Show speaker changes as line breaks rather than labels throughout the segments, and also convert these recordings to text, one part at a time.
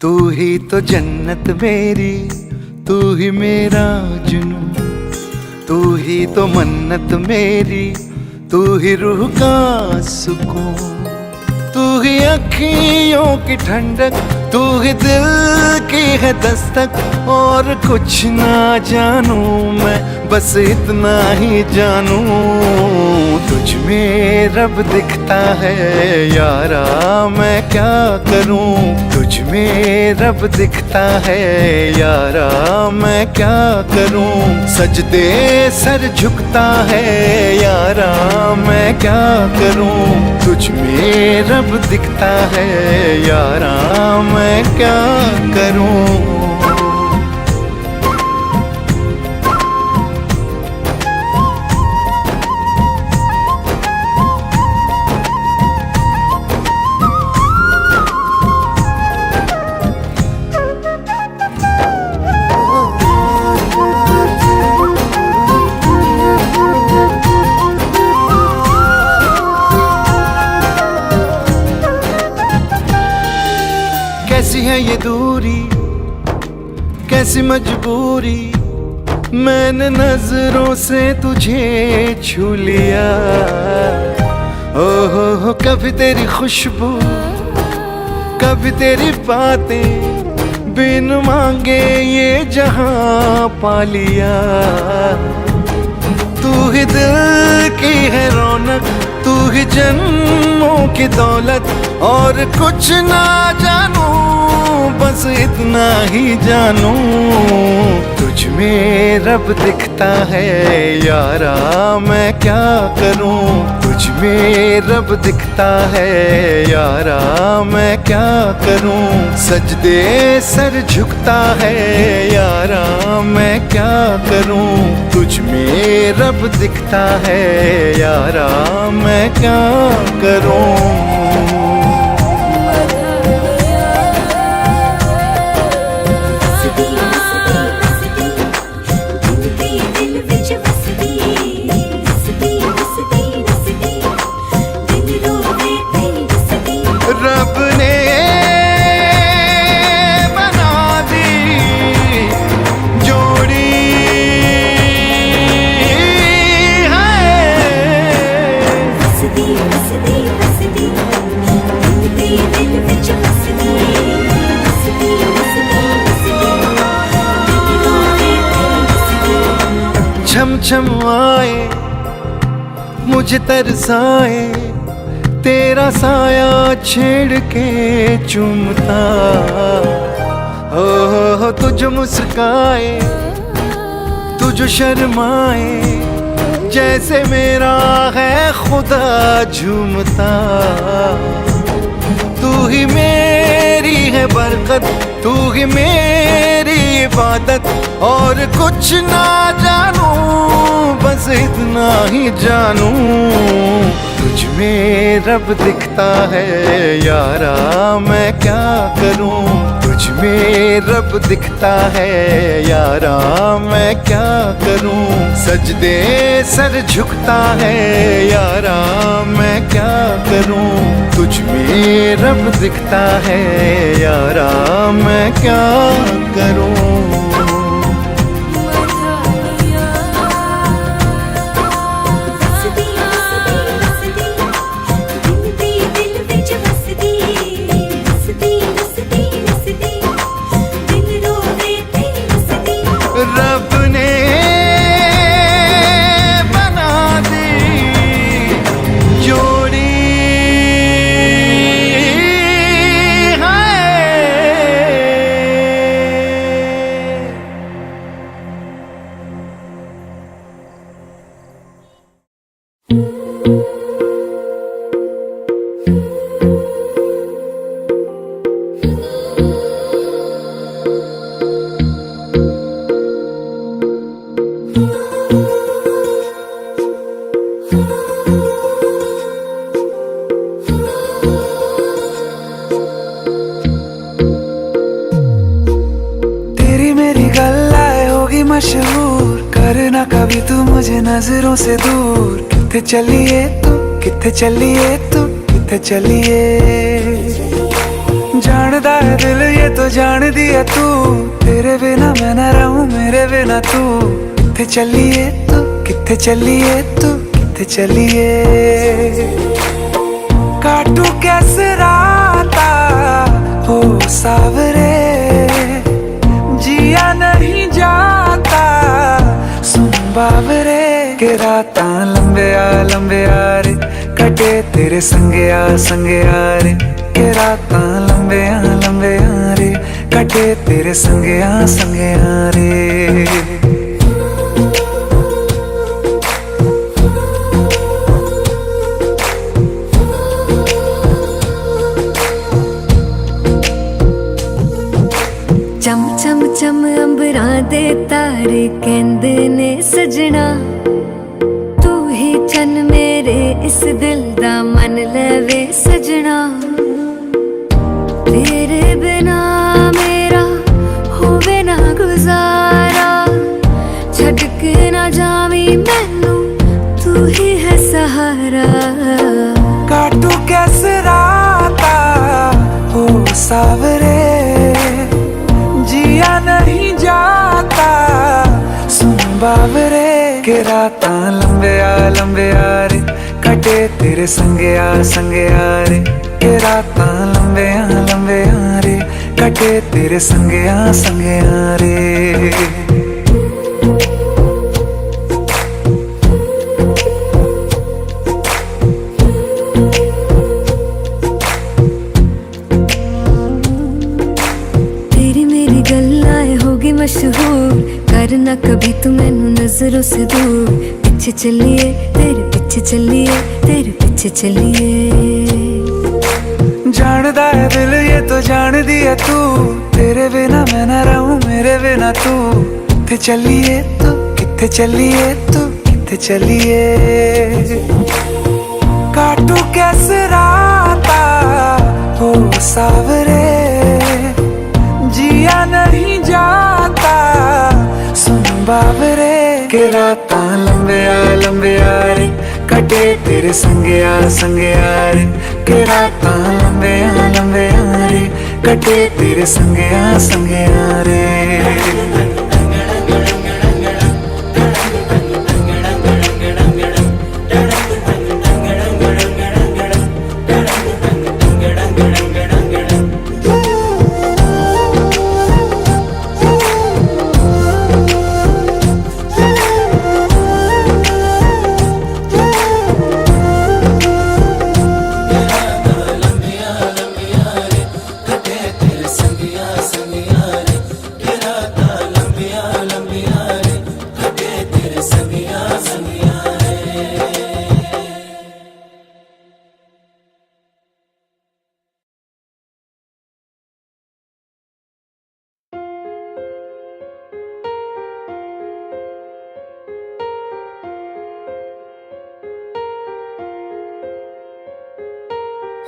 तू ही तो जन्नत मेरी, तू ही मेरा जुनून, तू ही तो मन्नत मेरी, तू ही रूह का सुकून, तू ही अखियों की ठंडक, तू ही दिल की है दस्तक। और कुछ ना जानू मैं, बस इतना ही जानू, तुझ में रब दिखता है यारा, मैं क्या करूं। तुझ में रब दिखता है यारा, मैं क्या करूं। सजदे सर झुकता है यारा, मैं क्या करूं। तुझ में रब दिखता है यारा, मैं क्या करूं। कैसी है ये दूरी, कैसी मजबूरी, मैंने नजरों से तुझे छू लिया। ओहो कभी तेरी खुशबू, कभी तेरी बातें, बिन मांगे ये जहां पा लिया। तू ही दिल की है रौनक, तू ही जन्मों की दौलत। और कुछ ना जानू, बस इतना ही जानू, तुझ में रब दिखता है यारा, मैं क्या करूं। तुझ में रब दिखता है यारा, मैं क्या करूं। सजदे सर झुकता है यारा, मैं क्या करूं। तुझ में रब दिखता है यारा, मैं क्या करूं। रब ने बना दी जोड़ी छम छम आए मुझे तरसाए, तेरा साया छेड़ के चूमता। हो तुझ मुस्काए, तुझ शर्माए, जैसे मेरा है खुदा झूमता। तू ही मेरी है बरकत, तू ही मेरी इबादत। और कुछ ना जानू, बस इतना ही जानू, तुझ में रब दिखता है यारा, मैं क्या करूं। तुझ में रब दिखता है यारा, मैं क्या करूं। सजदे सर झुकता है यारा, मैं क्या करूं। तुझ में रब दिखता है यारा, मैं क्या करूं। रब ने बना दी जोड़ी मशहूर करना कभी तू मुझे नजरों से दूर। किथे चलिए तू, किथे चलिए तू, किथे चलिए। जानदा है दिल ये तो तो जान दिया तू, तेरे बिना मैं ना रहूं मेरे बिना तू। किथे चलिए तू, किथे चलिए तू, किथे चलिए। काटू कैसे राता हो सावरे, जिया नहीं जाता सुन बावरे। के राता लंबे आ रे, कटे तेरे संगे आ रे। के राता लंबे आ रे, कटे तेरे संगे आ रे।
चम चम चम अंबरां दे तारे कहंदे ने सजना, तू ही चन मेरे इस दिल दा मन लवे सजना। तेरे बिना मेरा होवे ना गुजारा, छड़ के ना जावी मैनू तू ही है सहारा।
काटू कैसे राता हो सावरे, जिया नहीं जाता सुन बावरे। के राता लंबे आ रे, कटे तेरे संगे आ रे। के राता लंबे आ रे, कटे तेरे संगे आ रे।
मशहूर करना कभी तू मैनू नजरों से दूर। पीछे चलिए तेरे पीछे चलिए, तेरे पीछे चलिए।
जानदा है दिल ये तो जान दिया तू, तेरे बिना मैं ना रहूं मेरे बिना तू। किथे चलिए तू, किथे चलिए तू, किथे चलिए। काटू कैसे राता हो सावरे, जिया नहीं जाता सुन बावरे। के राता लंबे आ रे, कटे तेरे संगे आ रे। के राता लंबे आ रे, कटे तेरे संगे आ रे।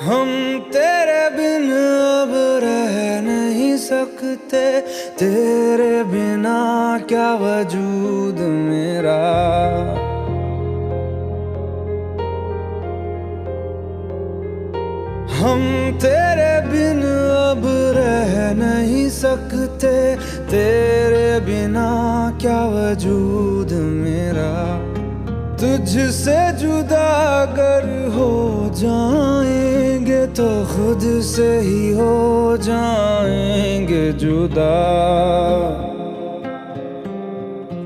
हम तेरे बिन अब रह नहीं सकते, तेरे बिना क्या वजूद मेरा। हम तेरे बिन अब रह नहीं सकते, तेरे बिना क्या वजूद मेरा। तुझसे जुदा अगर हो जाएंगे तो खुद से ही हो जाएंगे जुदा।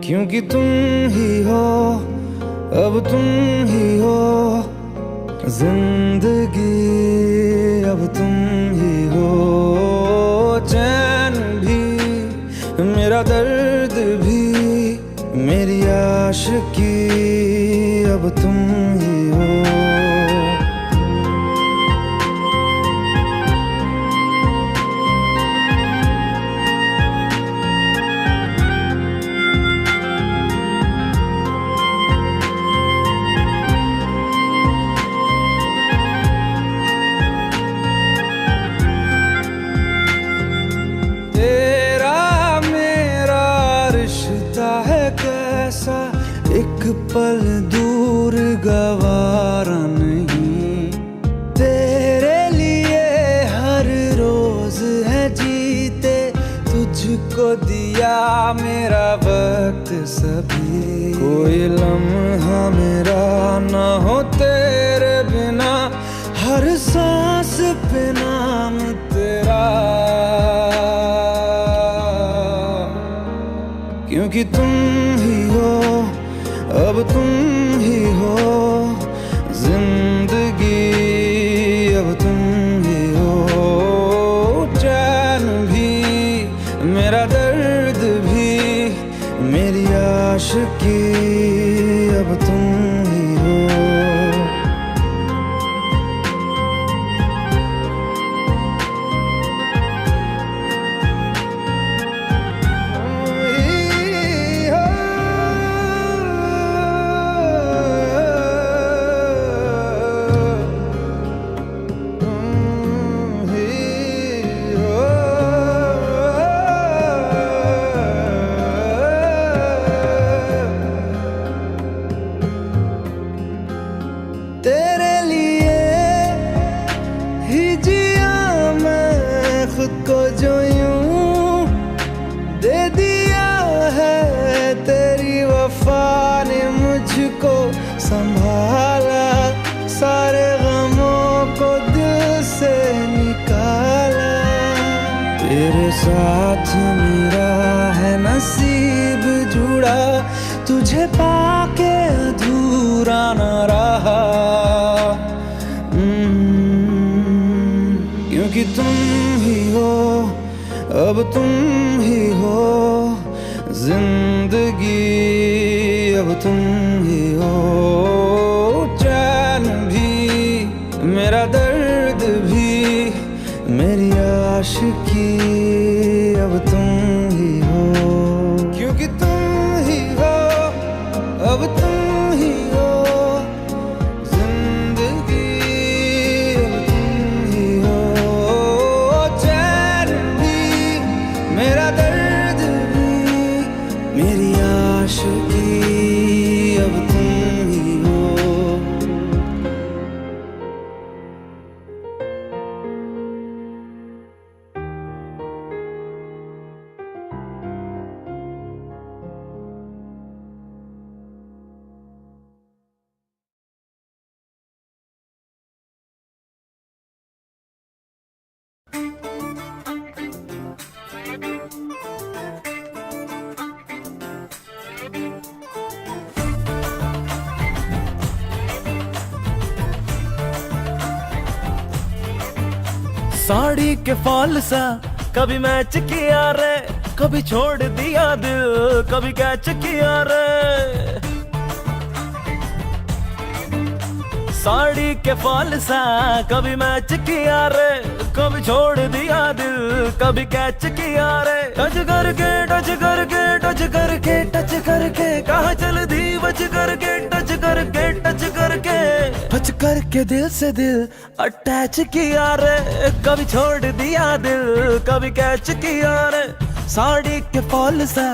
क्योंकि तुम ही हो, अब तुम ही हो जिंदगी, अब तुम ही हो। चैन भी मेरा दर्द भी मेरी आशिकी, अब तुम ही हो। तेरा मेरा रिश्ता है कैसा, एक पल दूर गवारा नहीं। तेरे लिए हर रोज है जीते
मेरा वक्त सभी, कोई लम्हा मेरा ना हो तेरे बिना, हर सांस पे नाम तेरा, क्योंकि तुम ही हो, अब तुम ही हो जिंदगी, अब तुम ही हो चैन भी, मेरा दर्द भी, मेरी आशिकी, अब तुम ही हो। तेरे लिए ही जिया मैं खुद को, जो यूं दे दिया है तेरी वफा ने मुझको संभाला, सारे गमों को दिल से निकाला, तेरे साथ मेरा है नसीब जुड़ा, तुझे पाके अधूरा न रहा, क्योंकि तुम ही हो, अब तुम ही हो जिंदगी, अब तुम ही हो चैन भी, मेरा दर्द भी, मेरी आशिकी, अब तुम ही हो, क्योंकि तुम ही हो, अब तुम ही हो जिंदगी, अब तुम ही हो चैन भी, मेरा दर्द भी, मेरी आशिकी, अब तुम ही हो।
साड़ी के फॉल सा कभी मैच किया रे, कभी छोड़ दिया दिल, कभी कैच किया रे, साड़ी के फॉल सा कभी मैच किया रे, कभी छोड़ दिया दिल, कभी कैच किया रे, टच करके टच करके टच करके टच करके, कहाँ चल दी बच करके, टच करके टच करके, टच करके दिल से दिल अटैच किया रे, कभी छोड़ दिया दिल, कभी कैच किया रे, साड़ी के फॉल सा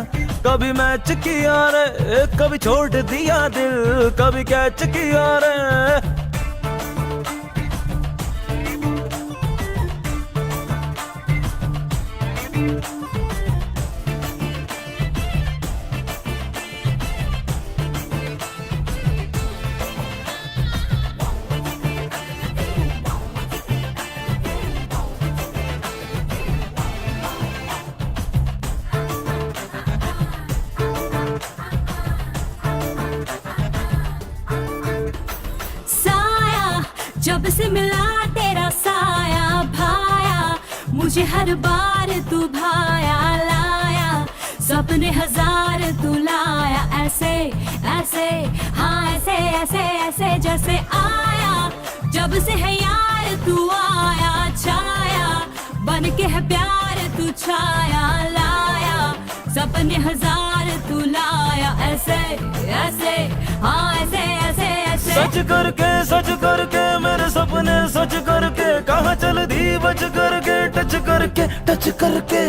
कभी मैच किया रे, कभी छोड़ दिया दिल, कभी कैच किया रे।
जब से मिला तेरा साया भाया, मुझे हर बार तू भाया लाया, सपने हजार तू लाया, ऐसे ऐसे हाँ ऐसे ऐसे ऐसे जैसे आया, जब से है यार तू आया, छाया बन के है प्यार तू छाया लाया, सपने हजार तू लाया, ऐसे ऐसे हाँ ऐसे ऐसे ऐसे,
सच करके मेरे सपने सच करके, कहाँ चल दी बच करके, टच करके टच करके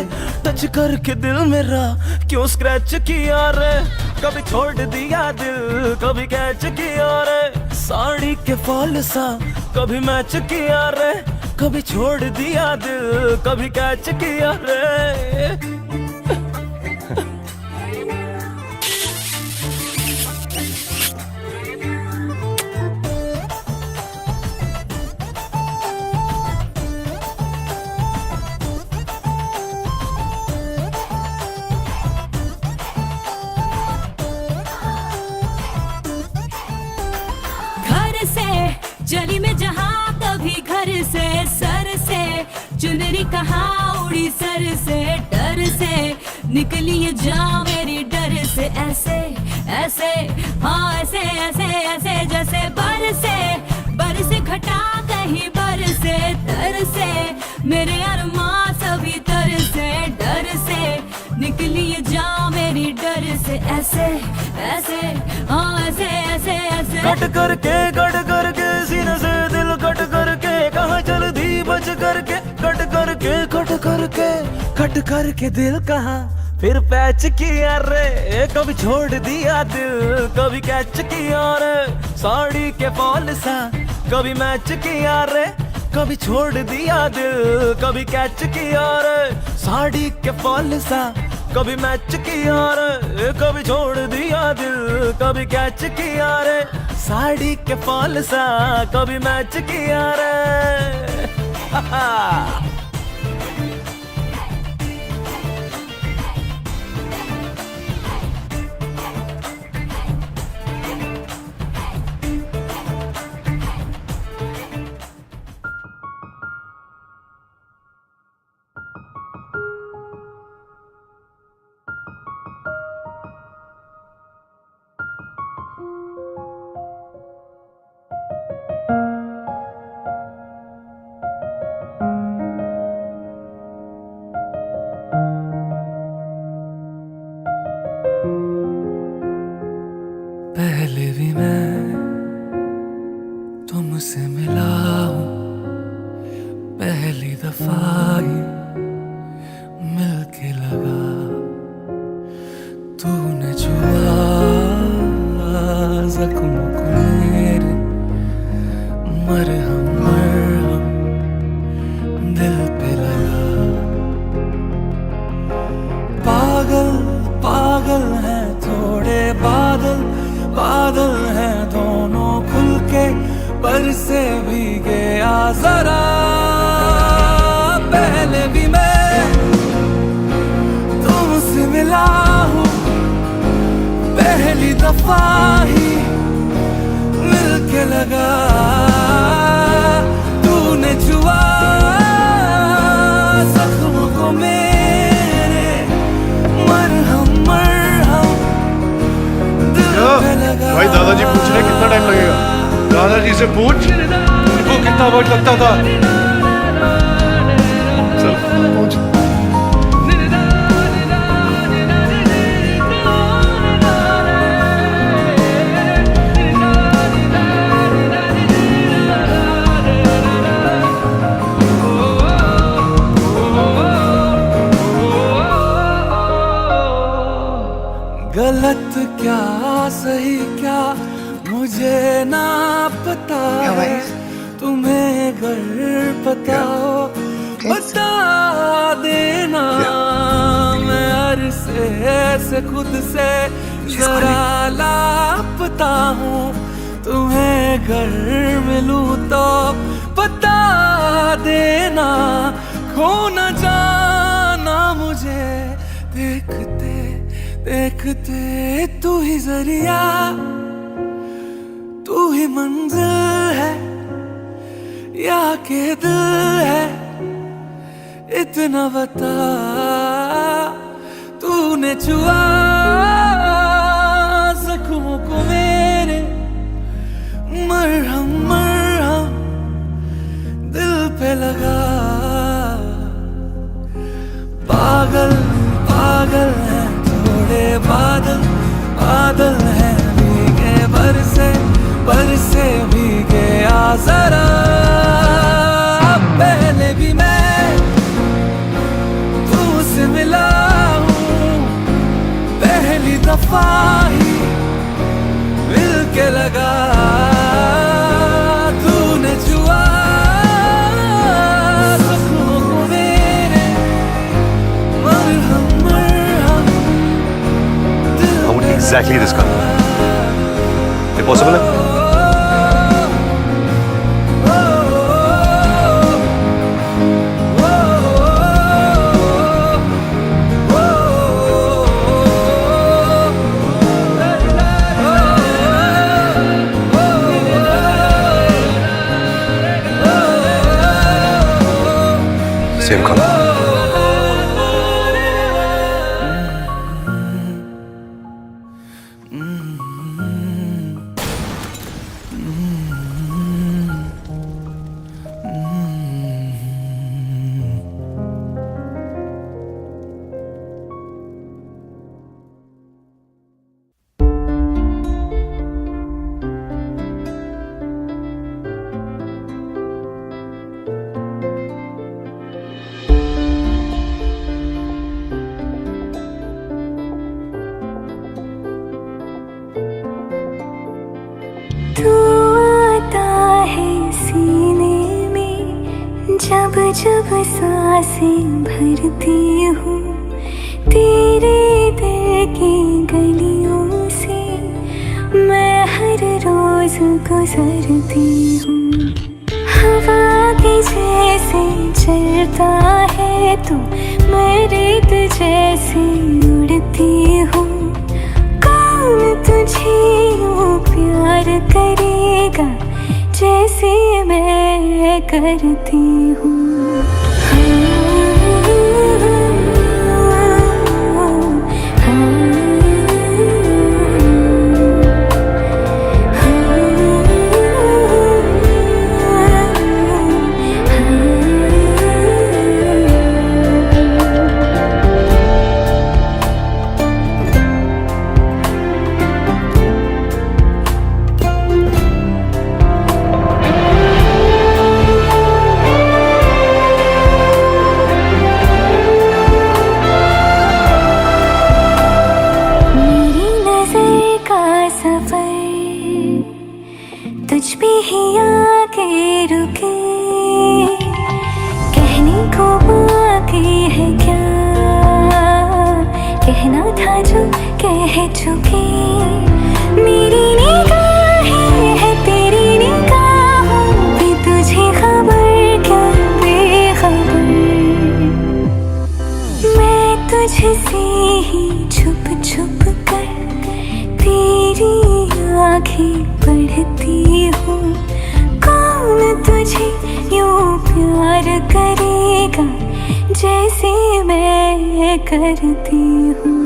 टच करके दिल मेरा क्यों स्क्रैच किया रे, कभी छोड़ दिया दिल, कभी कैच किया रे, साड़ी के फॉल सा कभी मैच किया रे, कभी छोड़ दिया दिल, कभी कैच किया रे।
सर से चुनरी कहाँ उड़ी सर से, डर से निकली ये जान मेरी डर से। ऐसे ऐसे हाँ ऐसे ऐसे ऐसे जैसे बरसे घटा कहीं बरसे, तर से मेरे अरमां सभी तर से, डर से निकली ये जान मेरी डर से। ऐसे ऐसे हाँ ऐसे ऐसे ऐसे
कट करके सीने से दिल कट करके, कहाँ चल दी बच करके, कट करके दिल कहाँ फिर पैच किया रे, कभी छोड़ दिया दिल कभी कैच किया रे, साड़ी के फॉल सा कभी मैच किया रे, कभी छोड़ दिया दिल कभी कैच किया रे, साड़ी के फॉल सा कभी मैच किया रे, कभी छोड़ दिया दिल कभी कैच किया रे, साड़ी के फॉल सा कभी मैच किया रे।
पहले भी मैं तुमसे मिला हूँ, पहली दफा ही मिलके लगा, तूने छुआ जख्मों को मेरे, मरहम मरहम दिल पे लगा। पागल पागल हैं थोड़े बादल, बादल हैं दोनों खुल के बरसे भीगे आ जरा। पहले भी मैं तुमसे मिला हूँ, पहली दफा ही मिलके लगा, तूने छुआ जख्मों को मेरे, मरहम मरहम दिल पे लगा।
भाई दादाजी पूछ रहे कितना टाइम लगेगा, दादाजी से पूछ तुमको कितना वक्त लगता था। चल पूछ।
गलत क्या सही क्या मुझे ना पता है, तुम्हें अगर पता हो बता देना। मैं अरसे से खुद से जरा लापता हूँ, तुम्हें अगर मिलूं तो बता देना। खो न जाना मुझे देखते देखते, तू ही जरिया तू ही मंजिल है या के दिल है, इतना बता। तूने छुआ जख्मों को मेरे, मरहम मरहम दिल पे लगा। पागल पागल है थोड़े बादल, बादल है भीगे बरसे बरसे भीगे आ जरा। पहले भी मैं तुमसे मिला हूँ, पहली दफा ही मिलके लगा, तूने छुआ जख्मों को मेरे, मरहम मरहम दिल
I want exactly this color. Is it possible? सेब खाना।
तू आता है सीने में जब जब सांसें भरती हूँ, तेरे दिल की गलियों से मैं हर रोज गुजरती हूँ। हवा के जैसे चलता है तू, मैं रेत जैसे उड़ती हूँ। कौन तुझे यूं प्यार करेगा जैसे मैं करती हूँ। तुझ पे ही आके रुके, कहने को बाकी है क्या, कहना था जो कह चुके। मेरी निगाहें है तेरी निगाहों पे, तुझे खबर क्या बेखबर। मैं तुझसे ही छुप छुप कर तेरी आँखें पढ़ती हूँ। कौन तुझे यूं प्यार करेगा जैसे मैं करती हूँ।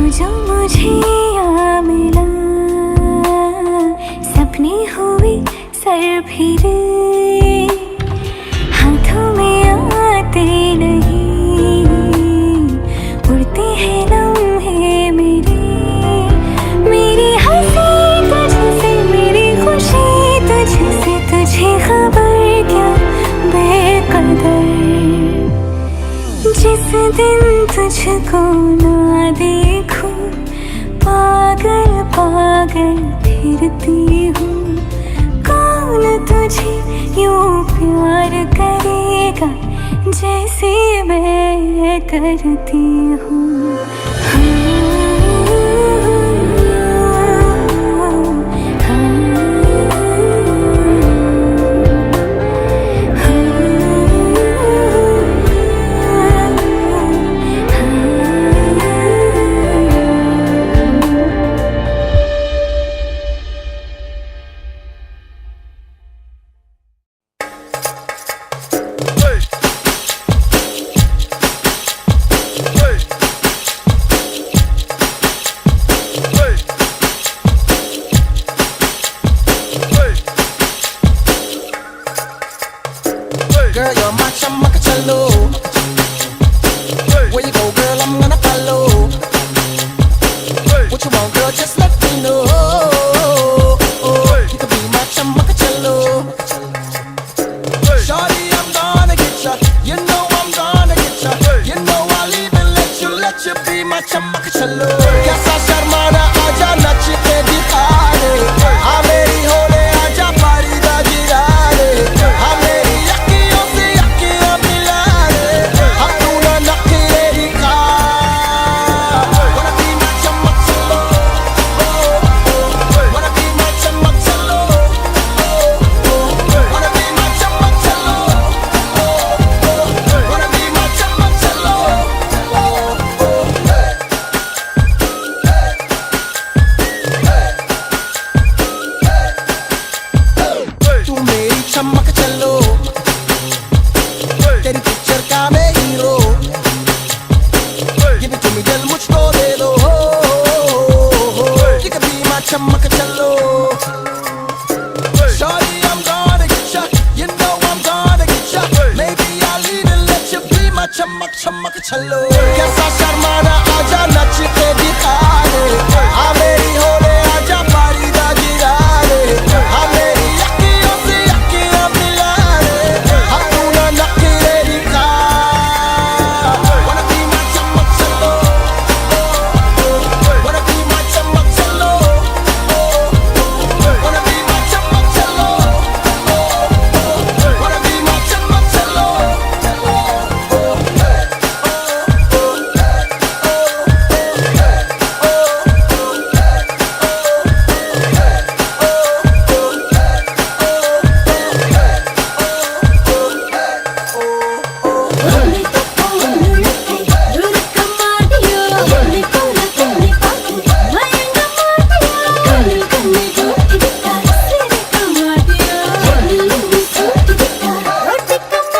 जो मुझे यहाँ मिला, सपने हुए सर फिरे, हाथों में आते नहीं, उड़ते हैं लम्हे मेरे। मेरी हंसी तुझसे, मेरी खुशी तुझसे, तुझे खबर क्या बेकदर। जिस दिन तुझको ना देखूं, पागल पागल फिरती हूँ। कौन तुझे यूं प्यार करेगा जैसे मैं करती हूँ।
be my चमक चलो कैसा शर्माना आजा नच के दिखा दे हाँ मेरी होले आजा पारी दा गिरा दे हाँ मेरी अखियों से अखियां मिला दे हाँ तू ना नखरे दिखा wanna be my चमक चलो wanna be my चमक चलो wanna be my चमक चलो wanna be my चमक चलो तू मेरी चमक चलो तेरी पिक्चर का मैं हीरो ये भी तुम्हें दिल मुझको दे दो ये कभी मैं चमक चलो Shorty, I'm gonna get ya. You know I'm gonna get ya. Maybe I'll even let you be my चमक चमक चलो कैसा शर्माना आजा नच के दिखा दे हाँ मेरी होले आजा पारी दा गिरा दे हाँ मेरी अखियों से अखियां मिला दे हाँ तू ना नखरे दिखा wanna be my चमक चलो wanna be my चमक चलो wanna be my चमक चलो wanna be my चमक चलो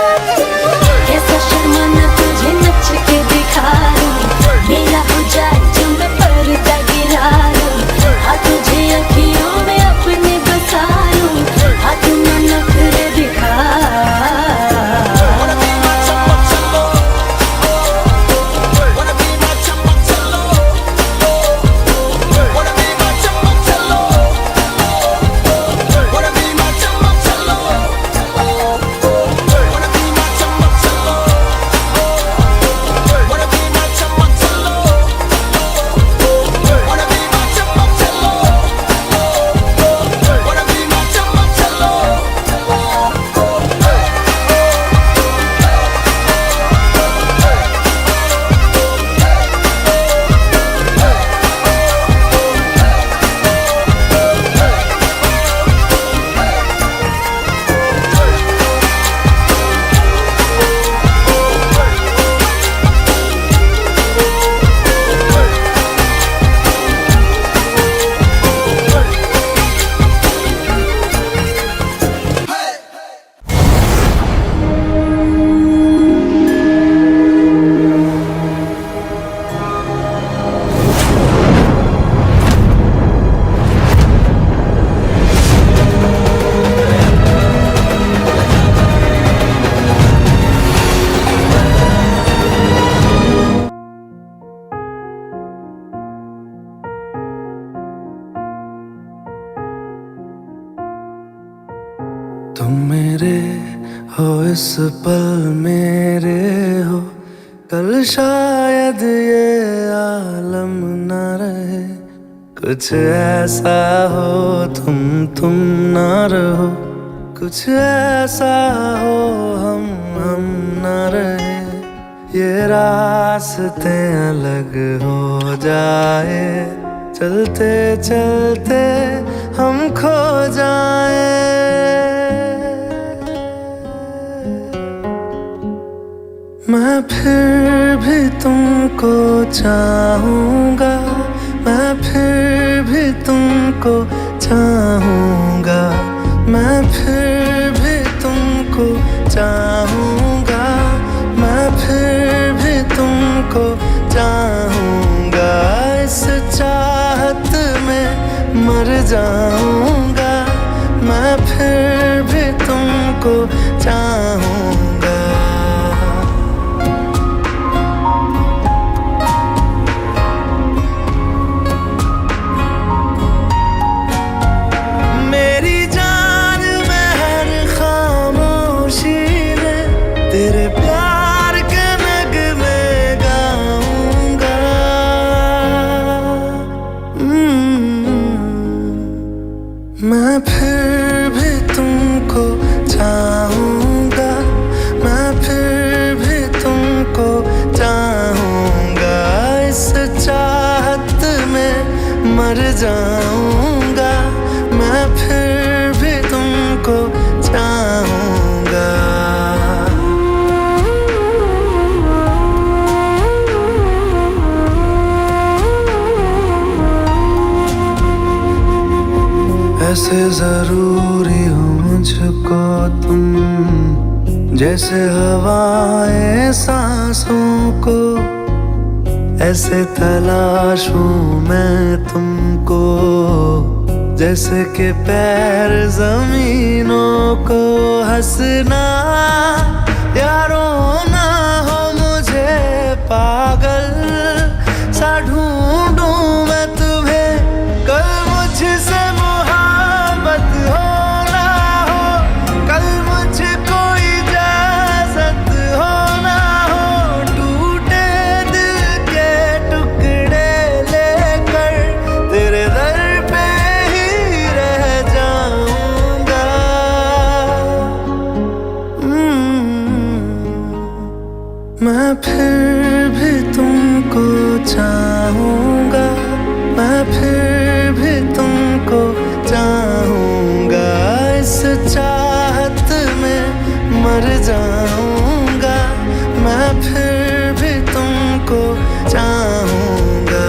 कैसा शर्माना तुझे नच के दिखा दूं मेरा हो जाए जो मैं पर्दा गिरा दूं हाँ तुझे अखियों में अपने बसा लूं हाँ तू ना नखरे दिखा
wanna be my चमक चलो wanna be my चमक चलो wanna be my चमक चलो wanna be my चमक चलो wanna be my चमक चलो wanna be my चमक चलो wanna be my चमक चलो wanna be my चमक चलो
तुम मेरे हो इस पल मेरे हो कल शायद ये आलम ना रहे कुछ ऐसा हो तुम ना रहो कुछ ऐसा हो हम ना रहे ये रास्ते अलग हो जाए चलते चलते हम खो जाए मैं फिर भी तुमको चाहूँगा मैं फिर भी तुमको चाहूँगा मैं फिर भी तुमको चाहूँगा मैं फिर भी तुमको चाहूँगा इस चाहत में मर जाऊँगा मैं फिर भी तुमको चाहूँगा तेरे प्यार के नगमे गाऊंगा मर जाऊंगा, मैं फिर भी तुमको चाहूंगा। ऐसे जरूरी हो मुझको तुम, जैसे हवाएं सांसों को, ऐसे तलाशूं मैं तुमको, जैसे कि पैर जमीनों को। हंसना या रोना हो मुझे पागल सा ढूंढूं मैं तुम्हें, कल मुझसे मोहब्बत हो ना हो, कल मुझको इजाजत हो ना हो, टूटे दिल के टुकड़े लेकर तेरे दर पे ही रह जाऊंगा। मैं फिर भी तुमको चाहूंगा, मैं फिर भी तुमको चाहूंगा। इस चाहत में मर जाऊंगा, मैं फिर भी तुमको चाहूंगा।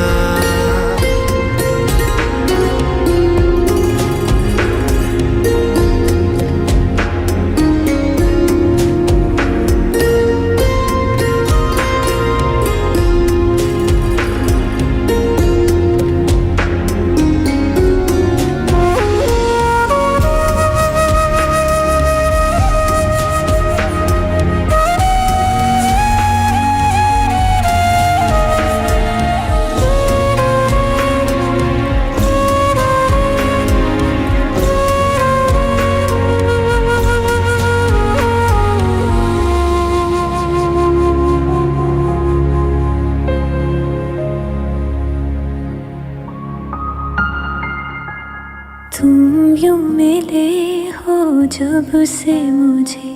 तुम यूं मिले हो जब से मुझे,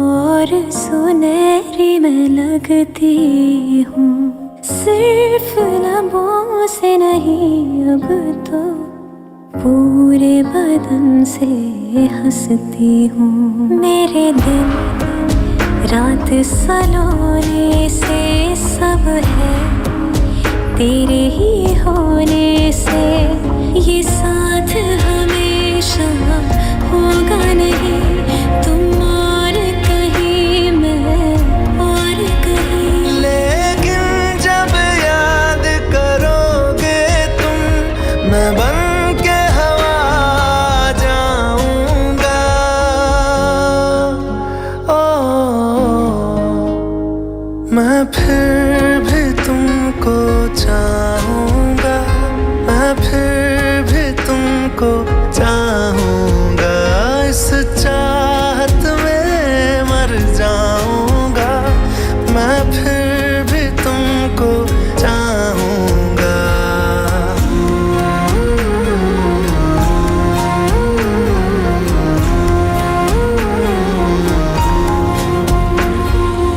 और सुनहरी मैं लगती हूँ। सिर्फ लबों से नहीं अब तो पूरे बदन से हंसती हूँ। मेरे दिन रात सलोने से सब है तेरे ही होने से, ये साथ हमेशा होगा नहीं, तुम और कहीं मैं और कहीं।
लेकिन जब याद करोगे तुम, मैं बन के हवा जाऊंगा। मैं फिर भी तुमको चाहूंगा, मैं फिर भी तुमको चाहूंगा। इस चाहत में मर जाऊंगा, मैं फिर भी तुमको चाहूंगा।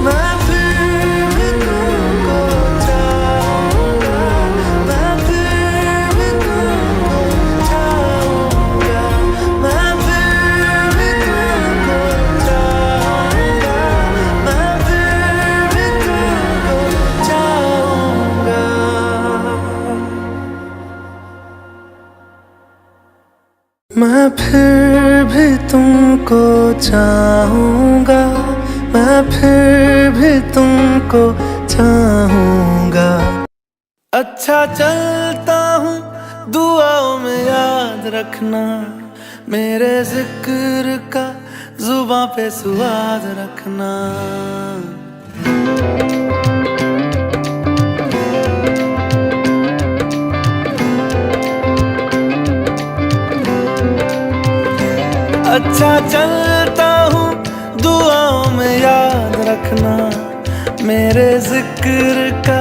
मैं फिर भी तुमको चाहूंगा, मैं फिर भी तुमको चाहूंगा, मैं फिर भी तुमको चाहूंगा, मैं फिर भी तुमको चाहूंगा। मैं फिर भी तुमको चाहूंगा, मैं फिर भी तुमको चाहूंगा। अच्छा चलता हूँ दुआओं में याद रखना, मेरे जिक्र का जुबां पे स्वाद रखना। अच्छा चलता हूँ दुआओं में याद रखना, मेरे जिक्र का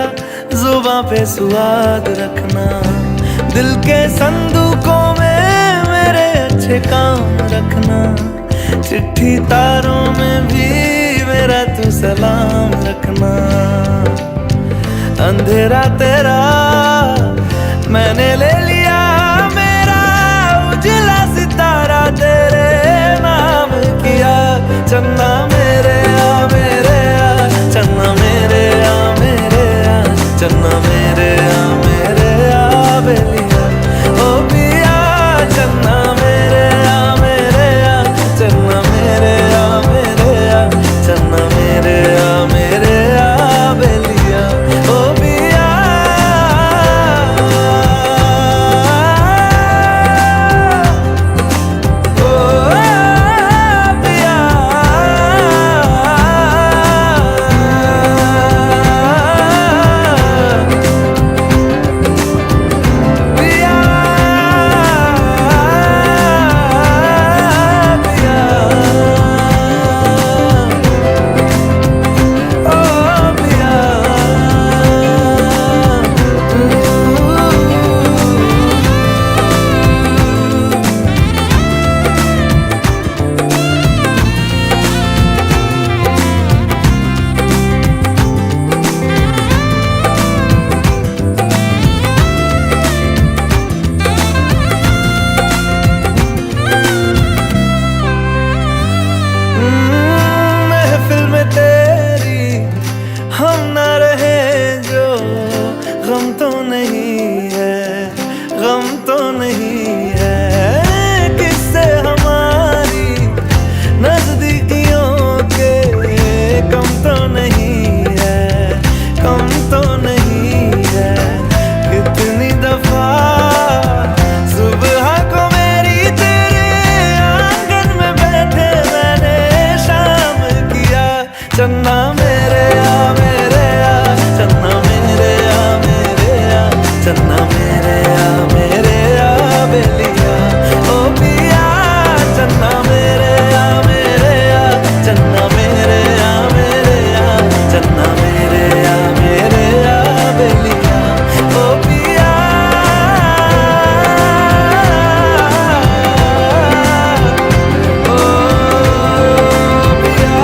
जुबां पे स्वाद रखना। दिल के संदूकों में मेरे अच्छे काम रखना, चिट्ठी तारों में भी मेरा तू सलाम रखना। अंधेरा तेरा मैंने ले लिया
तो नहीं है, गम तो नहीं है, किससे हमारी नजदीकियों के कम तो नहीं है, कम तो नहीं है। कितनी दफा सुबह को मेरी तेरे आंगन में बैठे मैंने शाम किया। चन्ना मेरे आ मेरे आ, चन्ना मेरे आ मेरे आ, चन्ना मेरे आ मेरे आ बेलिया ओ पिया। चन्ना मेरे आ मेरे आ, चन्ना मेरे आ मेरे आ, चन्ना मेरे आ मेरे आ बेलिया ओ पिया। ओ पिया,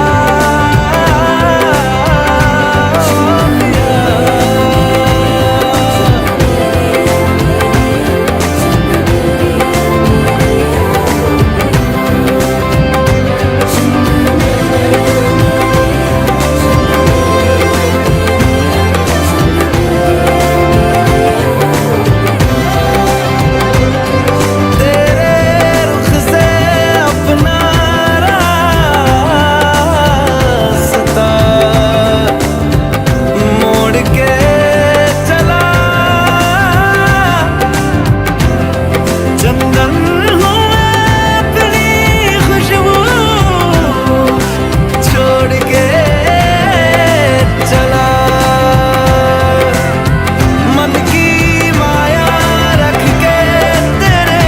तेरे रुख से अपना रास्ता मोड़ के चला। चंदन हूँ अपनी खुशबू छोड़ के चला। मन की माया रख के तेरे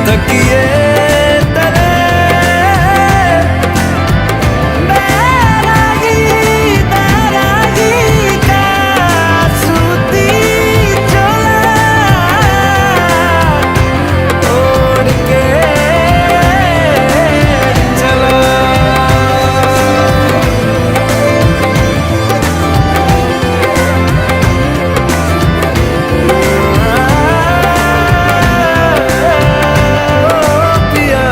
तकिए तले बैरागी बैरागी का सूती चोला ओढ़ के चला। पिया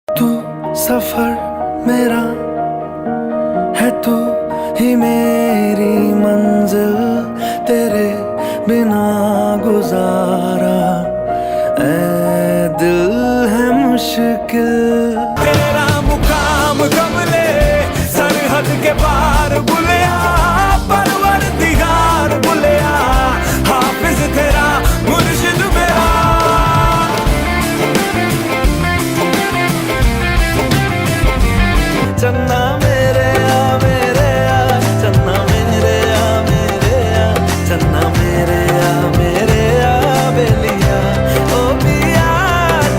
तू सफर मेरा है, तू ही मेरी मंजिल, तेरे बिना गुजारा ऐ दिल है मुश्किल। तेरा मुकाम कमले सरहद के पार बुलिया, परवरदिगार बुलिया, हाफिज तेरा मुर्शिद मेरा। चन्ना मेरे आ मेरे आ, चन्ना मेरे आ मेरे आ, चन्ना मेरे आ मेरे आ बेलिया ओ पिया।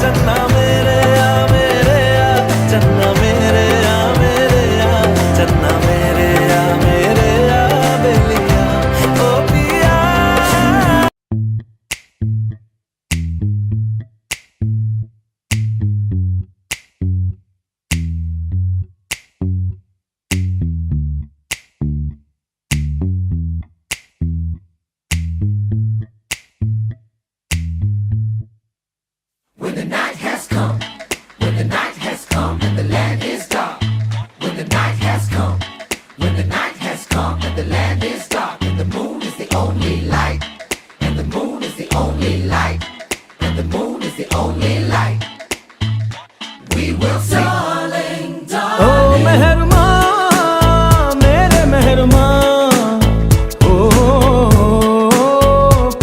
चन्ना मेरे आ मेरे आ, चन्ना मेरे आ मेरे आ, चन्ना मेरे आ मेरे आ बेलिया ओ पिया। ओ मेहरमा मेरे मेहरमा, ओ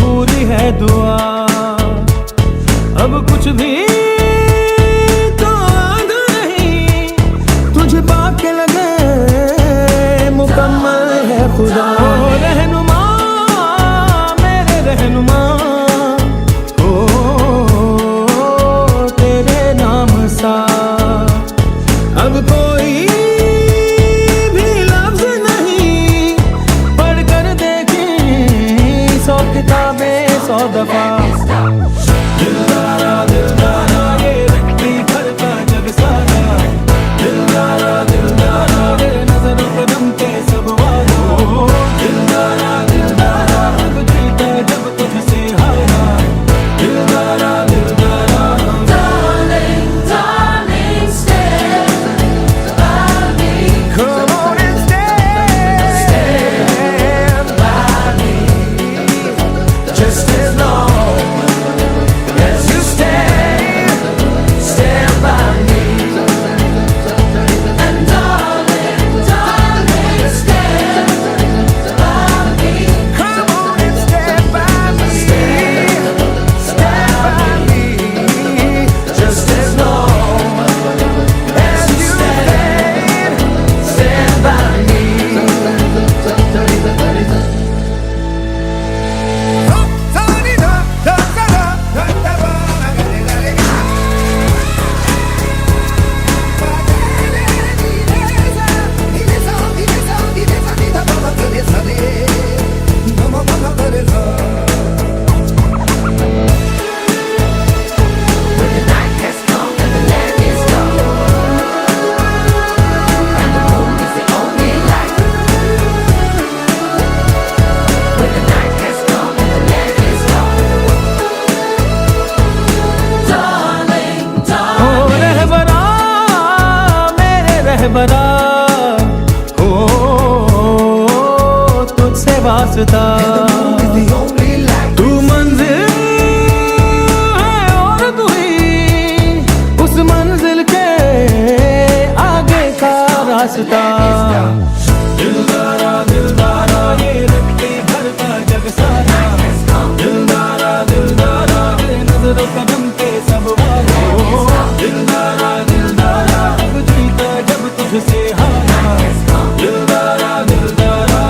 पूरी है दुआ, अब कुछ भी तो आधा नहीं, तुझे पाके लगे मुकम्मल है खुदा। ओ रहनुमा मेरे रहनुमा, ओ तेरे नाम सा अब कोई भी लफ्ज नहीं, पढ़ कर देखें 100 किताबें 100 दफा। दिलदारा दिलदारा ये रट्टी भरता जग सारा, दिलदारा दिलदारा ये नजर कदम के सब वालों, दिलदारा दिलदारा अब जीता जब तुझसे बना हो तुझसे वास्ता। तू मंजिल है और तू ही उस मंजिल के आगे का रास्ता। दिलदारा दिलदारा ये रखते घर का जग सारा। दिलदारा दिलदारा नजरों का गम के सब वादा। दिलदारा दिलदारा अब जीता जब तुझसे हारा। दिलदारा दिलदारा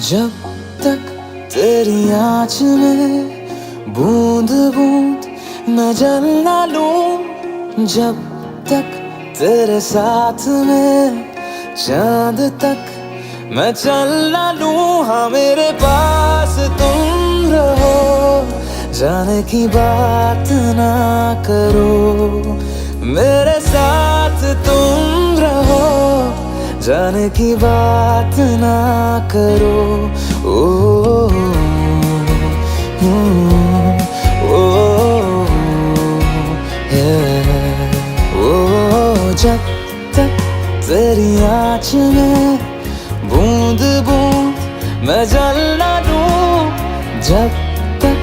जब तक तेरी आँच में बूंद बूंद मैं जल ना लूं। जब तक तेरे साथ में चांद तक मैं चल ना लूं। हाँ मेरे पास तुम रहो, जाने की बात ना करो। मेरे साथ तुम रहो, जाने की बात ना करो। ओ, जब तक तेरी आँच में बूंद बूंद मैं जल ना लूं। जब तक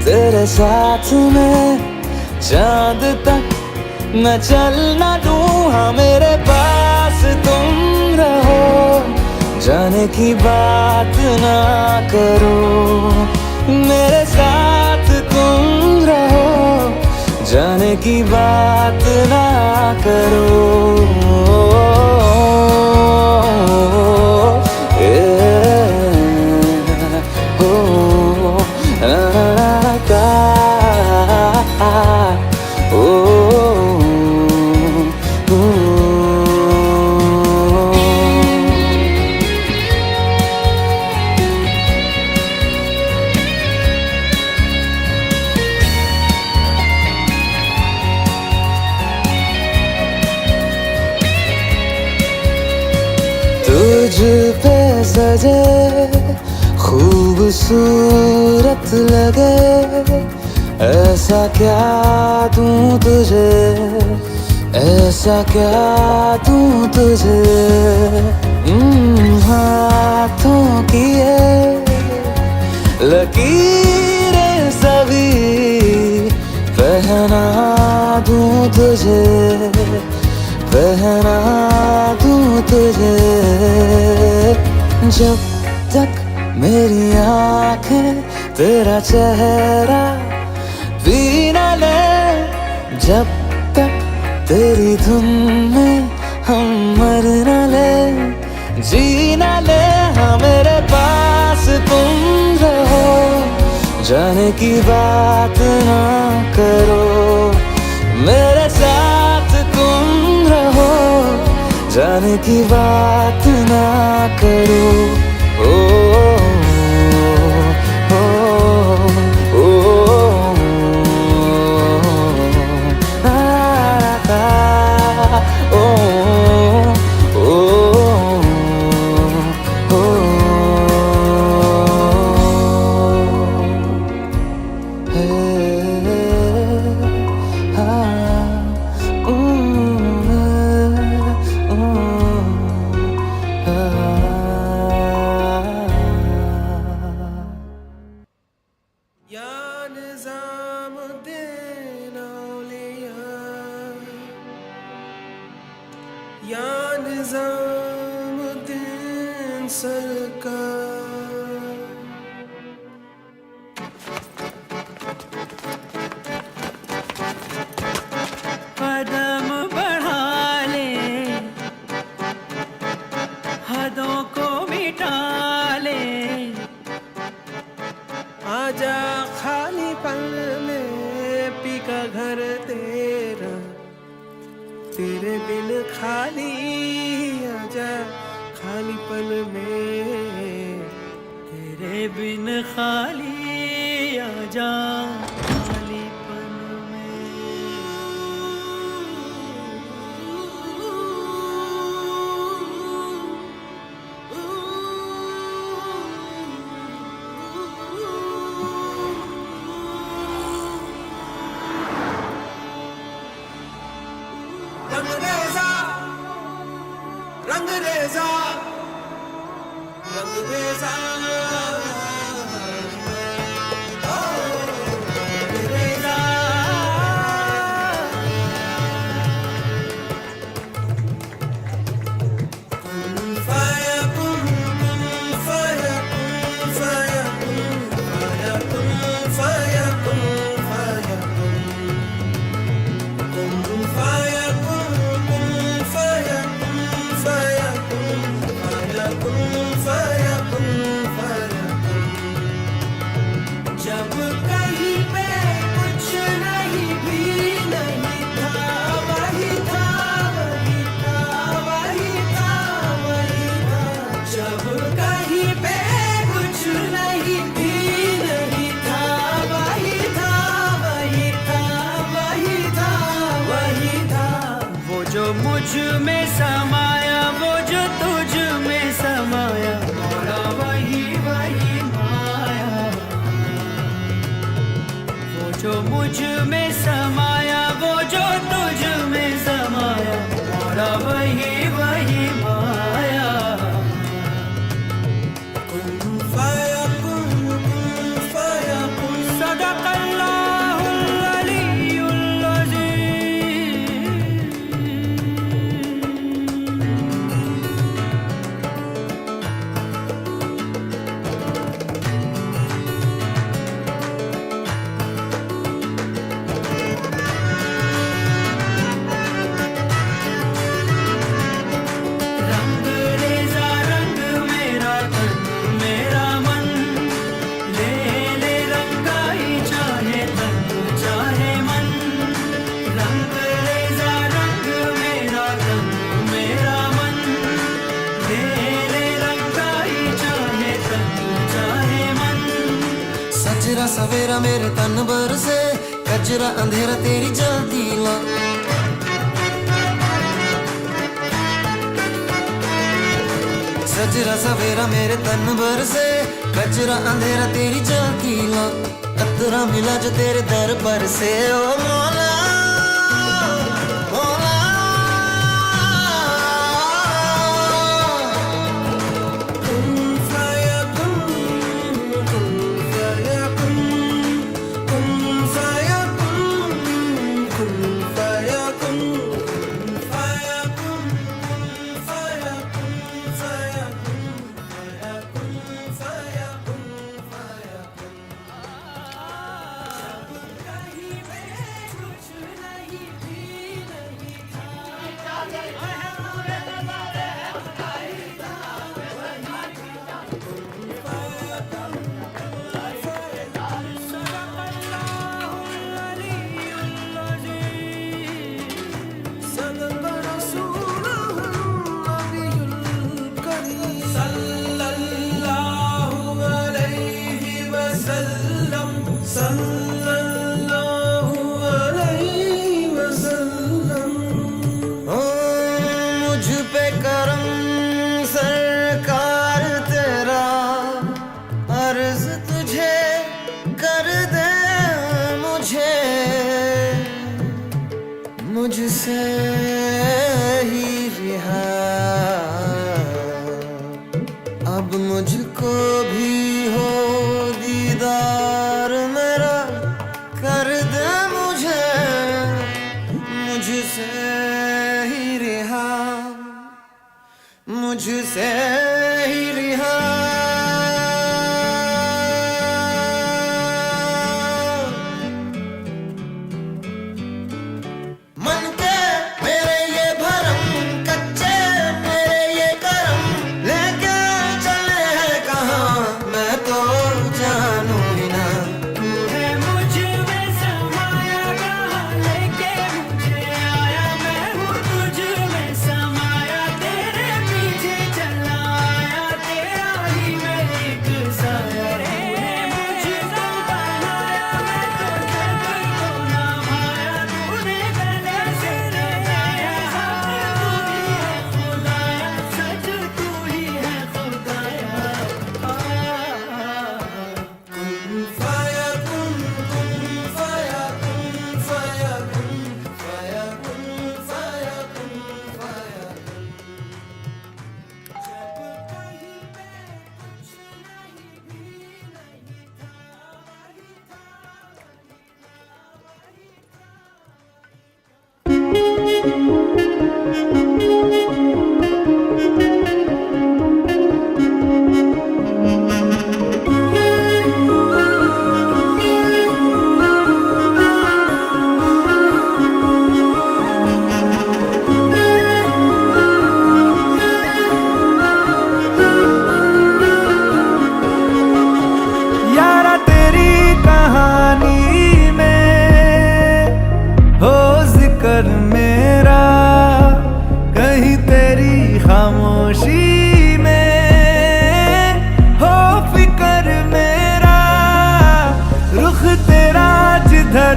तेरे साथ में चांद तक मैं चल ना लूं। हाँ मेरे पास तुम रहो, जाने की बात ना करो। मेरे साथ तुम रहो, जाने की बात ना करो। तुझ पे सजे खूबसूरत लगे, ऐसा क्या दूं तुझे, ऐसा क्या दूं तुझे। हाथों की ये लकीरें सभी पहना दूं तुझे, पहना दूं तुझे। जब तक मेरी आँखें तेरा चेहरा भी न ले, जब तक तेरी धुन में हम मर न ले, जी न ले। हाँ मेरे पास तुम रहो, जाने की बात ना करो। मेरे साथ तुम रहो, जाने की बात ना करो।
आजा खाली पल में पी का घर तेरा, तेरे बिन खाली आजा खाली पल में,
तेरे बिन खाली आजा खाली पल
रंगरेजा रंगरेजा रंगरेजा जब कहीं पे कुछ नहीं भी नहीं था, वही था वही था वही था वही था। जब कहीं पे कुछ नहीं भी नहीं था, वही था वही था वही था वही था। वो जो मुझ में समाया, वो जो तुझ में समाया, मोरा वही वही माया। वो जो मुझ में समाया, वो जो तुझ में समाया, मोरा वही वही माया। कुन फयकुन सदक़ल्लाहुल अलीयुल अज़ीम। रंगरेज़ा रंग मेरा तन मेरा मन, ले ले रंगाई चाहे तन चाहे मन। रंगरेज़ा रंग मेरा तन मेरा मन, ले ले रंगाई चाहे तन चाहे मन।
सजरा सवेरा मेरे तन बरसे, कजरा अंधेरा तेरी जल्दी ला। सजरा सवेरा मेरे तन बरसे, कजरा अंधेरा तेरी जल्दी ला। कतरा मिला जो तेरे दर पर से, ओ मौला मौला। कुन फयकुन कुन फयकुन कुन फयकुन कुन फयकुन कुन फयकुन फयकुन फयकुन फयकुन फयकुन। जब कहीं पे कुछ नहीं भी नहीं था,
सदक़ल्लाहुल अलीयुल अज़ीम। सदक़ रसूलुहुल नबियुल करीम। सल्लल्लाहु अलैहि वसल्लम सल्लल्लाहु अलैहि वसल्लम।
ओ मुझ पे करम सरकार तेरा, अर्ज तुझे कर दे मुझे, मुझसे ही रिहा। अब मुझको भी हो दीदार मेरा, कर दे मुझे, मुझसे ही रिहा, मुझसे ही रिहा। मन के मेरे ये भरम, कच्चे मेरे ये करम, लेके चले हैं कहाँ मैं तो जानू ही ना।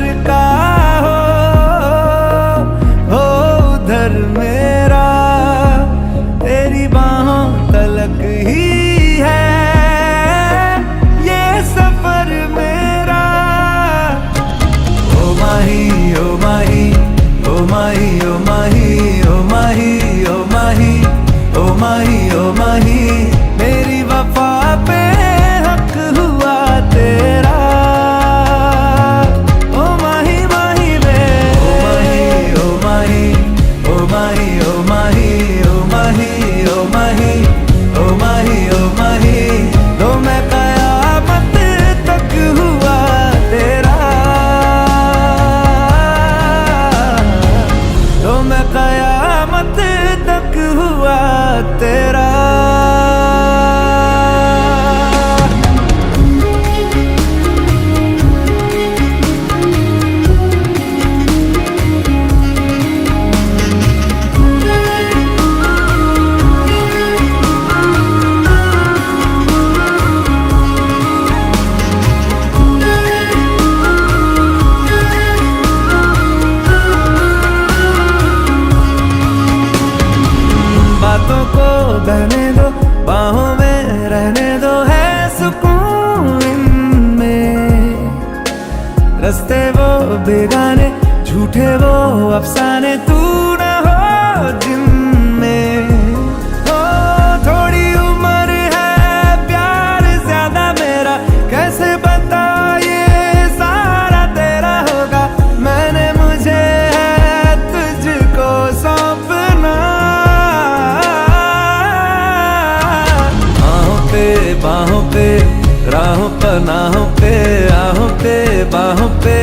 उधर का हो उधर मेरा, तेरी बाहों तलक ही है ये सफर मेरा। ओ माही ओ माही ओ माही ओ माही ओ माही ओ माही ओ माही ओ माही, मेरी वफा पे हक हुआ तेरा। ओ माही माही वे ओ माही ओ माही ओ माही ओ माही ओ माही ओ माही ओ माही ओ माही, तो मैं कयामत तक हुआ तेरा, तो मैं कयामत तक हुआ तेरा। बातों को बहने दो, बाहों में रहने दो, है सुकून इनमें। रस्ते वो बेगाने, झूठे वो अफसाने, तू न हो जिनमें। ओ थोड़ी उम्र है, प्यार ज्यादा मेरा, कैसे बता ये सारा तेरा होगा। मैंने मुझे है तुझको सौंपना, बाहों पे राहों पनाहों पे, आहों पे बाहों पे,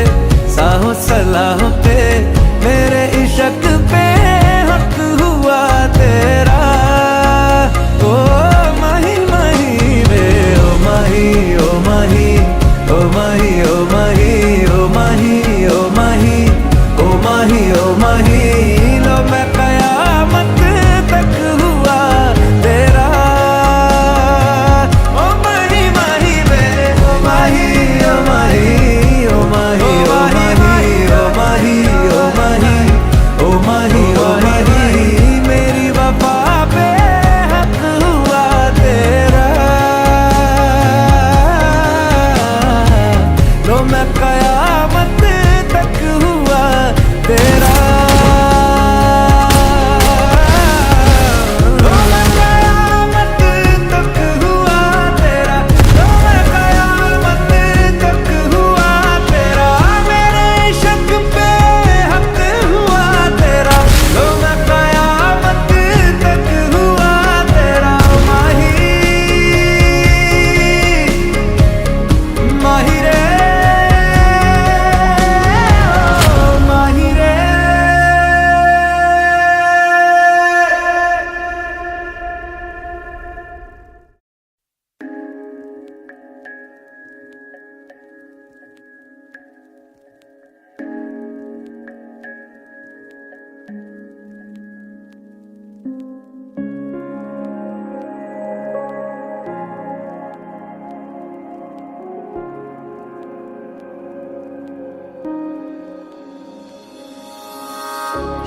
साहों सलाहों पे, मेरे इश्क पे हक हुआ तेरा। ओ माही माही वे ओ माही ओ माही ओ माही ओ माही ओ माही ओ माही ओ माही ओ माही, लो मैं कयामत तक हुआ तेरा। मेरी वफा पे हक हुआ तेरा, तो मैं कयामत तक हुआ तेरा।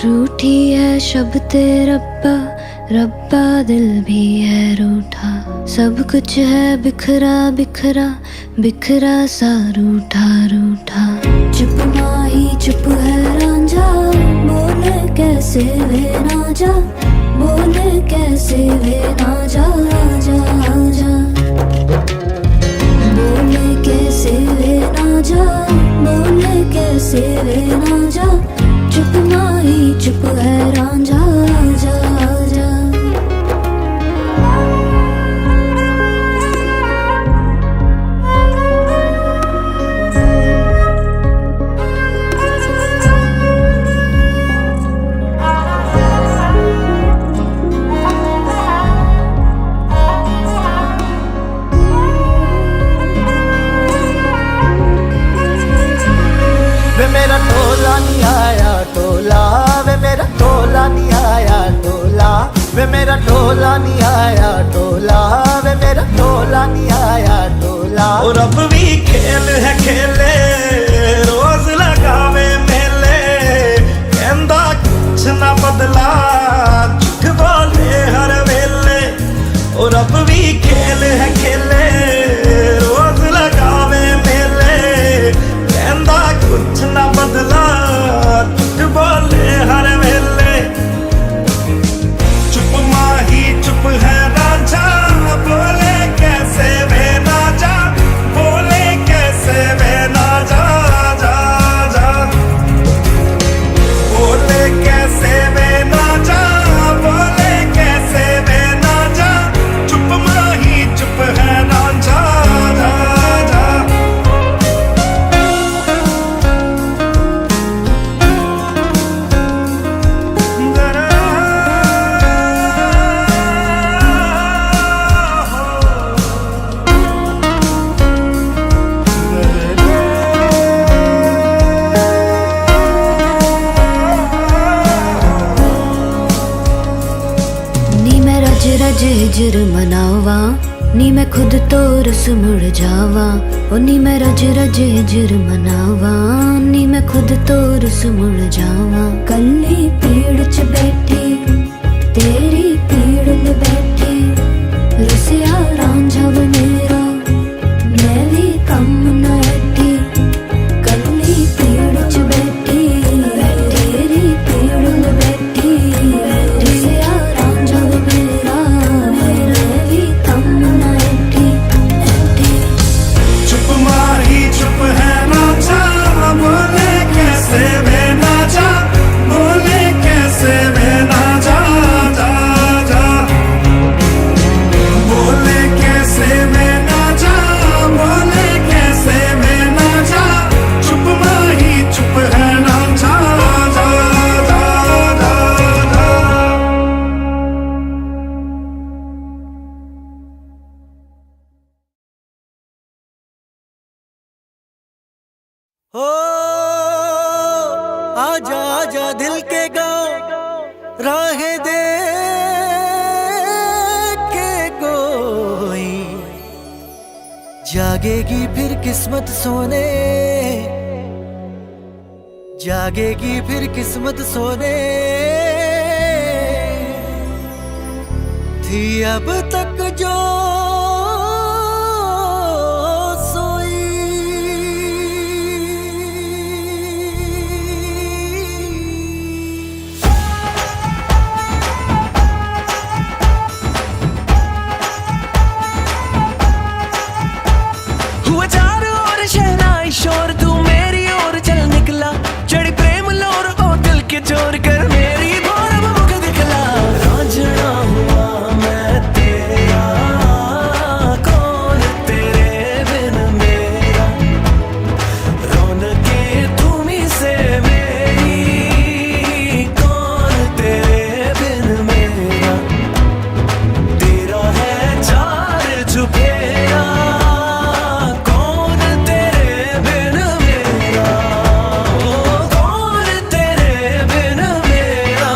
रूठी है शब्द रब्बा, रब्बा दिल भी है रूठा। सब कुछ है बिखरा बिखरा, बिखरा सा रूठा रूठा। चुप माही चुप है रांझा, बोल कैसे वे ना जा, बोल कैसे वे ना जा जा जा। बोल कैसे वे ना जा, बोल कैसे वे ना जा। चुप माही चुप है रांझा जा जा।
वे मेरा टोला नहीं आया टोला, वे मेरा टोला नहीं आया टोला, वे मेरा टोला नहीं आया टोला, वे मेरा टोला नहीं आया टोला।
और अब भी खेल है खेले रोज लगा
नी मैं खुद तो रस मुड़ जावा ओ नी मैं रज रज हिजर मनावा नी मैं खुद तो रस मुड़ जावा कल्ली पेड़ च बैठी तेरी पीड़ में बैठी रुसिया रांझा बनेरा मैं भी कम न हटी कल्ली पेड़ च बैठी तेरी पीड़ में बैठी रुसिया रांझा बनेरा मैं भी कम न हटी
चुप माही चुप है ना जा, बोले कैसे वे ना जा, बोले कैसे वे ना जा, जा जा बोले कैसे वे ना जा, बोले कैसे वे ना जा, चुप माही चुप है ना जा, जा जा जा जा।
ओ आजा आजा दिल के गाँव राहें दे के कोई जागेगी फिर किस्मत सोने, जागेगी फिर किस्मत सोने थी अब तक जो
हुआ चारों ओर शहनाई शोर, तू मेरी ओर चल निकला, चढ़ी प्रेम लोर ओ दिल के चोर कर मेरी भोर अब मुख दिखला। रांझना हुआ मैं तेरा, कौन तेरे बिन मेरा, रौनकें तुम्हीं से मेरी, कौन तेरे बिन मेरा, तेरा है चार चुफेरा, कौन तेरे बिन मेरा, ओ कौन तेरे बिन मेरा।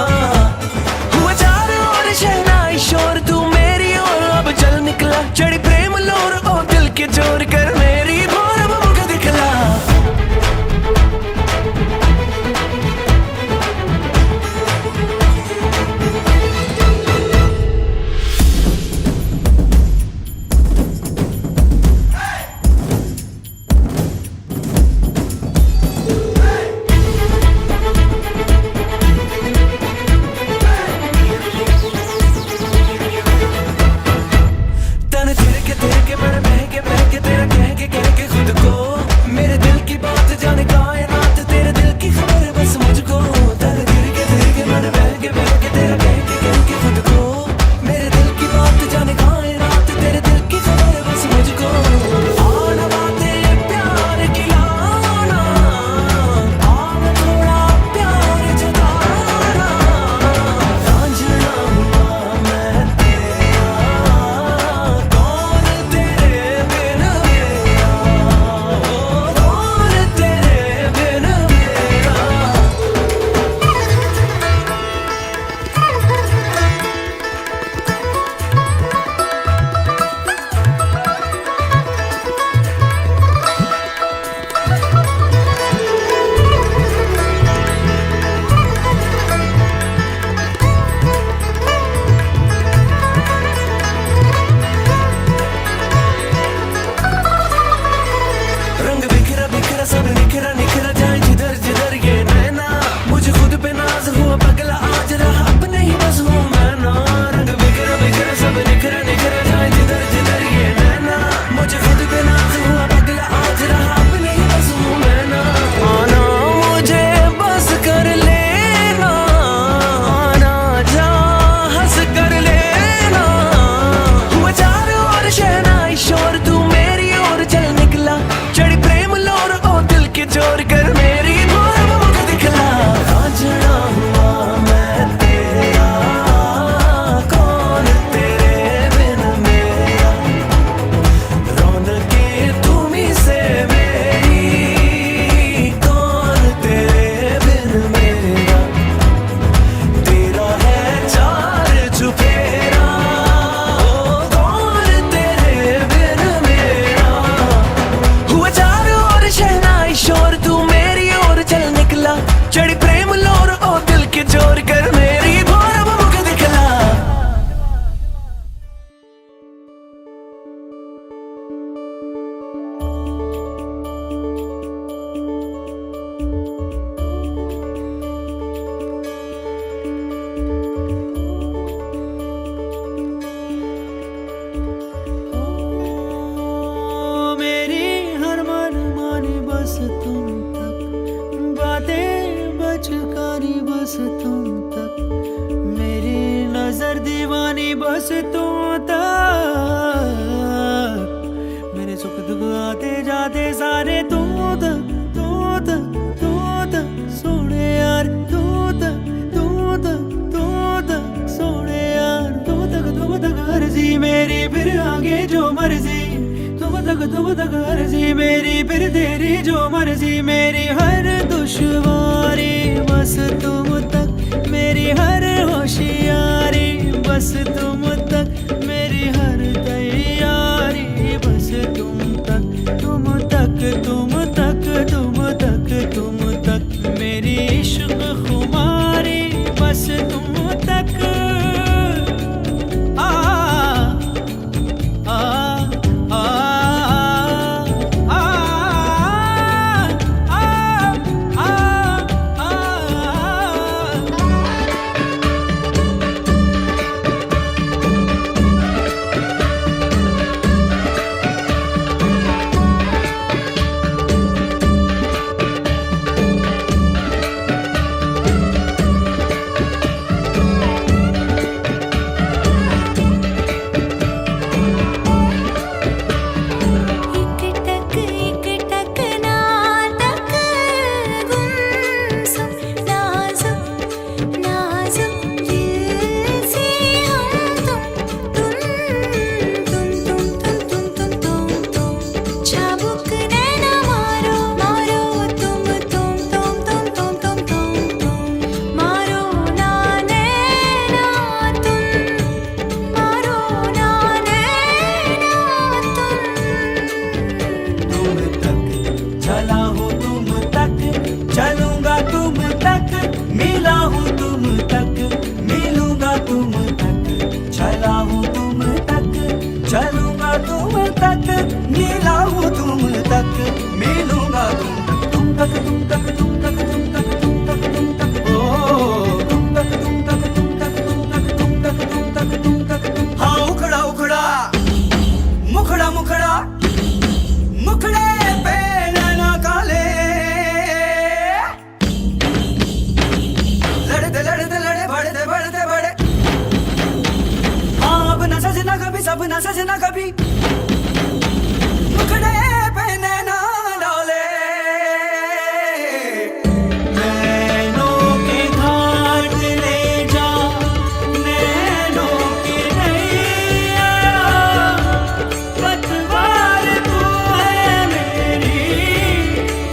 हुआ चारों ओर शहनाई शोर, तू मेरी ओर अब चल निकला, चढ़ी प्रेम लोर ओ दिल के चोर कर मेरी भोर अब मुख दिखला। तन तेरे के मन बह के तेरा कह के खुद को, मेरे दिल की बात जाने कायनात, तेरे दिल की खबर बस मुझको। तन तेरे के मन बह के तेरा कह के खुद को, मेरे दिल की बात जाने कायनात, तेरे दिल की खबर बस मुझको। आना बातें प्यार की लाना, आना थोड़ा प्यार जताना, रांझना हुआ मैं तेरा, कौन तेरे बिन मेरा, ओ कौन तेरे बिन मेरा। रंग बिखरा बिखरा सब निखरा निखरा जाए जिधर जिधर ये नैना, मुझे खुद पे नाज हुआ पगला आज रहा अपने ही बस हूँ मैं ना। रंग बिखरा बिखरा सब निखरा निखरा जाए जिधर जिधर ये नैना, मुझे खुद पे नाज हुआ पगला आज रहा अपने ही बस हूँ मैं ना। आना मुझे बस कर लेना, आना जा हंस कर लेना। हुआ चारों ओर शहनाई शोर, तू मेरी ओर चल निकला, चढ़ी प्रेम लोर ओ दिल के चोर कर मेरी भोर अब मुख दिखला। रांझना हुआ मैं तेरा, कौन तेरे बिन मेरा, रौनकें तुम्हीं से मेरी, कौन तेरे बिन मेरा, तेरा है चार चुफेरा, ओ कौन तेरे बस तुम तक, मेरे सुख दुख आते जाते सारे तुम तक, तुम तक, तुम तक सोने यार, तुम तक, तुम तक, तुम तक सोने यार, तुम तक अर्जी मेरी फिर आगे जो मर्जी, तुम तक अर्जी मेरी फिर तेरी जो मर्जी, मेरी हर दुश्वारी बस तुम तक, मेरी हर होशियारी बस तुम तक, मेरी हर तैयारी बस तुम तक, तुम तक, तुम तक, तुम तक, तुम तक, मेरी इश्क खुमारी बस तुम तक। आ आ आ आ आ आ
एक टक ना तक गुमसुम नाजुक नाजुक दिल से हम तुम चाबुक नैना मारो मारो तुम मारो ना नैना तुम मारो ना नैना
तुम तक चला हूँ, तुम तक चलूंगा, तुम तक मिला हूँ, तुम तक मिलूंगा, तुम तक चला हूँ, तुम तक चलूंगा, तुम तक मिला हूँ, तुम तक मिलूंगा, तुम तक, तुम तक, तुम तक, तुम तक, तुम तक, तुम तक, तुम तक, ओ तुम तक, तुम तक, तुम तक, तुम तक, तुम तक, तुम तक, तुम तक, हाँ उखड़ा उखड़ा मुखड़ा मुखड़ा मुखड़े पे नैना काले, लड़ते लड़े बढ़ते बड़े, हाँ अब न सजना कभी, सब न सजना कभी, मुखड़े पे नैना डाले, नैनों के घाट ले जा, नैनों की नैया, पतवार तू है मेरी,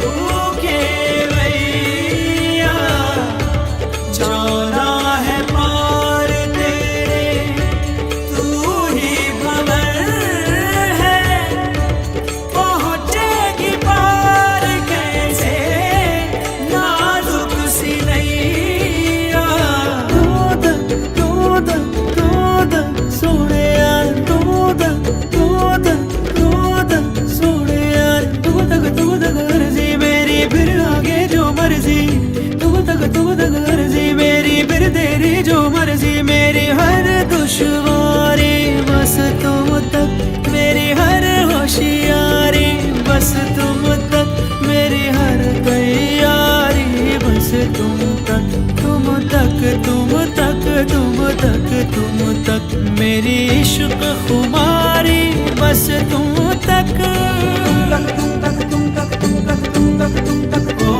तू केवैया, जाना है पार तेरे, तू ही भंवर है, पहुँचेगी पार कैसे नाजुक सी नैया, तू तक सोने यार, तू तक सोने यार, तू तक अर्जी मेरी फिर आगे जो मर्जी, तू तक अर्जी मेरी फिर तेरी जो मर्जी, मेरी हर दुश्वारी बस तुम तक, मेरी हर होशियारी बस तुम तक, मेरी हर तैयारी बस तुम तक, तुम तक, तुम तक, तुम तक, तुम तक, मेरी इश्क खुमारी बस तुम तक, तुम तक, तुम तक, तुम तक, तुम तक, तुम तक, ओ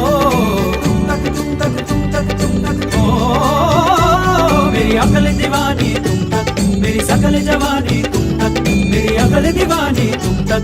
तुम तक, तुम तक, तुम तक, तुम तक, ओ मेरी अकल दीवानी तुम तक, मेरी सकल जवानी तुम तक, मेरी अकल दीवानी तुम तक,